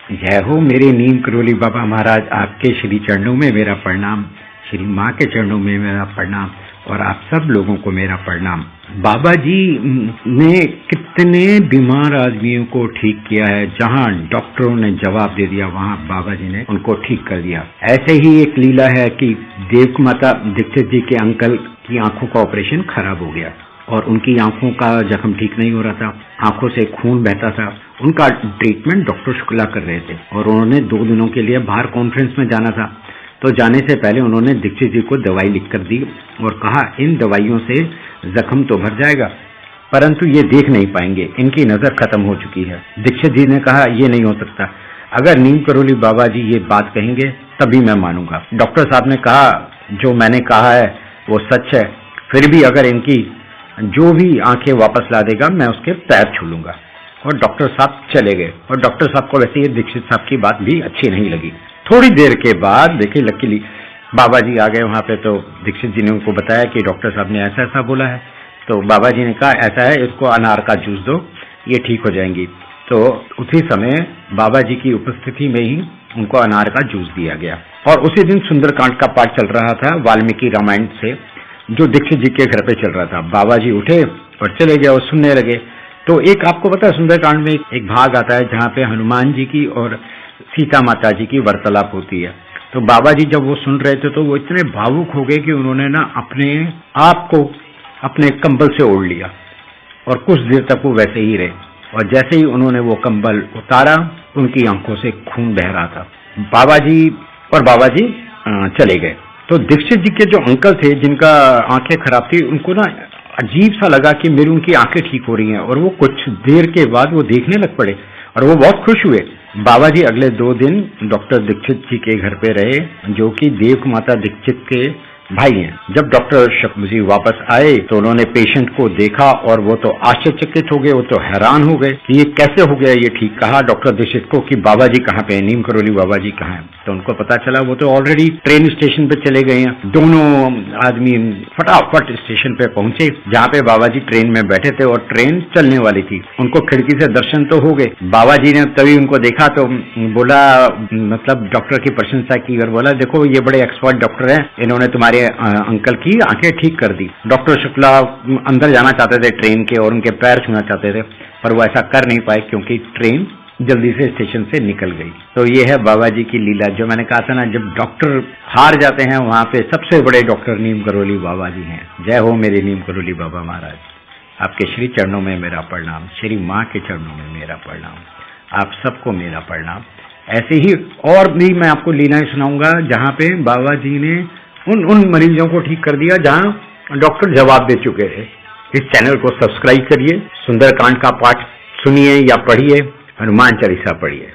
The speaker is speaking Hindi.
जय हो मेरे नीम करोली बाबा महाराज, आपके श्री चरणों में मेरा प्रणाम, श्री माँ के चरणों में मेरा प्रणाम और आप सब लोगों को मेरा प्रणाम। बाबा जी ने कितने बीमार आदमियों को ठीक किया है, जहाँ डॉक्टरों ने जवाब दे दिया वहाँ बाबा जी ने उनको ठीक कर दिया। ऐसे ही एक लीला है कि देव माता दीक्षित जी के अंकल की आंखों का ऑपरेशन खराब हो गया और उनकी आंखों का जख्म ठीक नहीं हो रहा था, आंखों से खून बहता था। उनका ट्रीटमेंट डॉक्टर शुक्ला कर रहे थे और उन्होंने 2 दिनों के लिए बाहर कॉन्फ्रेंस में जाना था। तो जाने से पहले उन्होंने दीक्षित जी को दवाई लिख कर दी और कहा इन दवाइयों से जख्म तो भर जाएगा परंतु ये देख नहीं पाएंगे, इनकी नजर खत्म हो चुकी है। दीक्षित जी ने कहा ये नहीं हो सकता, अगर नीम करोली बाबा जी ये बात कहेंगे तभी मैं मानूंगा। डॉक्टर साहब ने कहा जो मैंने कहा है वो सच है, फिर भी अगर इनकी जो भी आंखें वापस ला देगा मैं उसके पैर छू लूंगा। और डॉक्टर साहब चले गए और डॉक्टर साहब को वैसे ये दीक्षित साहब की बात भी अच्छी नहीं लगी। थोड़ी देर के बाद देखिए लकीली बाबा जी आ गए वहां पे, तो दीक्षित जी ने उनको बताया कि डॉक्टर साहब ने ऐसा ऐसा बोला है। तो बाबा जी ने कहा ऐसा है, इसको अनार का जूस दो, ये ठीक हो जाएंगी। तो उसी समय बाबा जी की उपस्थिति में ही उनको अनार का जूस दिया गया। और उसी दिन सुंदरकांड का पाठ चल रहा था वाल्मीकि रामायण से, जो दीक्षित जी के घर पे चल रहा था। बाबा जी उठे और चले गए और सुनने लगे। तो एक आपको पता है सुंदरकांड में एक भाग आता है जहाँ पे हनुमान जी की और सीता माता जी की वार्तालाप होती है। तो बाबा जी जब वो सुन रहे थे तो वो इतने भावुक हो गए कि उन्होंने ना अपने आप को अपने कंबल से ओढ़ लिया और कुछ देर तक वो वैसे ही रहे। और जैसे ही उन्होंने वो कंबल उतारा उनकी आंखों से खून बह रहा था। बाबा जी चले गए। तो दीक्षित जी के जो अंकल थे जिनका आंखें खराब थी, उनको ना अजीब सा लगा कि मेरी उनकी आंखें ठीक हो रही हैं और वो कुछ देर के बाद वो देखने लग पड़े और वो बहुत खुश हुए। बाबा जी अगले 2 दिन डॉक्टर दीक्षित जी के घर पे रहे, जो कि देव माता दीक्षित के भाई हैं। जब डॉक्टर शुक्ल जी वापस आए तो उन्होंने पेशेंट को देखा और वो तो आश्चर्यचकित हो गए, वो तो हैरान हो गए कि ये कैसे हो गया ये ठीक। कहा डॉक्टर दीक्षित को कि बाबा जी कहाँ पे हैं, नीम करोली बाबा जी कहाँ हैं। तो उनको पता चला वो तो ऑलरेडी ट्रेन स्टेशन पे चले गए हैं। दोनों आदमी फटाफट स्टेशन पे पहुंचे जहाँ पे बाबा जी ट्रेन में बैठे थे और ट्रेन चलने वाली थी। उनको खिड़की से दर्शन तो हो गए। बाबा जी ने तभी उनको देखा तो बोला, मतलब डॉक्टर की प्रशंसा की और बोला देखो ये बड़े एक्सपर्ट डॉक्टर हैं, इन्होंने तुम्हारे अंकल की आंखें ठीक कर दी। डॉक्टर शुक्ला अंदर जाना चाहते थे ट्रेन के और उनके पैर छूना चाहते थे, पर वो ऐसा कर नहीं पाए क्योंकि ट्रेन जल्दी से स्टेशन से निकल गई। तो ये है बाबा जी की लीला। जो मैंने कहा था ना, जब डॉक्टर हार जाते हैं वहां पे सबसे बड़े डॉक्टर नीम करोली बाबा जी हैं। जय हो मेरे नीम करोली बाबा महाराज, आपके श्री चरणों में मेरा प्रणाम, श्री माँ के चरणों में मेरा प्रणाम, आप सबको मेरा प्रणाम। ऐसे ही और भी मैं आपको लीलाएं सुनाऊंगा जहाँ पे बाबा जी ने उन मरीजों को ठीक कर दिया जहां डॉक्टर जवाब दे चुके थे। इस चैनल को सब्सक्राइब करिए, सुंदरकांड का पाठ सुनिए या पढ़िए, हनुमान चालीसा पढ़िए।